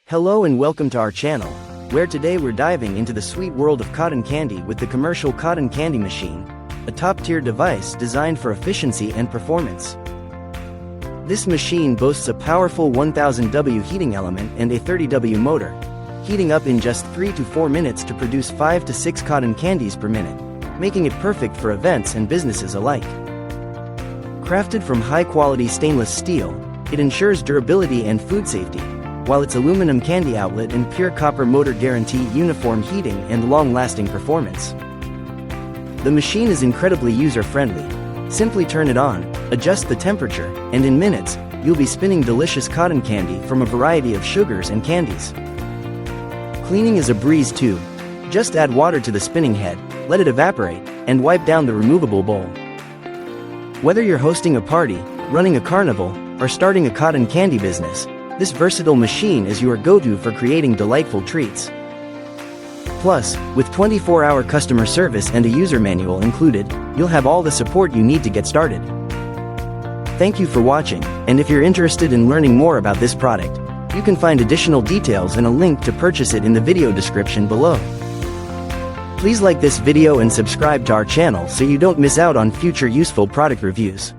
Hello and welcome to our channel, where today we're diving into the sweet world of cotton candy with the commercial cotton candy machine, a top-tier device designed for efficiency and performance. This machine boasts a powerful 1000W heating element and a 30W motor, heating up in just 3 to 4 minutes to produce 5 to 6 cotton candies per minute, making it perfect for events and businesses alike. Crafted from high-quality stainless steel, it ensures durability and food safety, while its aluminum candy outlet and pure copper motor guarantee uniform heating and long-lasting performance. The machine is incredibly user-friendly. Simply turn it on, adjust the temperature, and in minutes, you'll be spinning delicious cotton candy from a variety of sugars and candies. Cleaning is a breeze too. Just add water to the spinning head, let it evaporate, and wipe down the removable bowl. Whether you're hosting a party, running a carnival, or starting a cotton candy business, this versatile machine is your go-to for creating delightful treats. Plus, with 24-hour customer service and a user manual included, you'll have all the support you need to get started. Thank you for watching, and if you're interested in learning more about this product, you can find additional details and a link to purchase it in the video description below. Please like this video and subscribe to our channel so you don't miss out on future useful product reviews.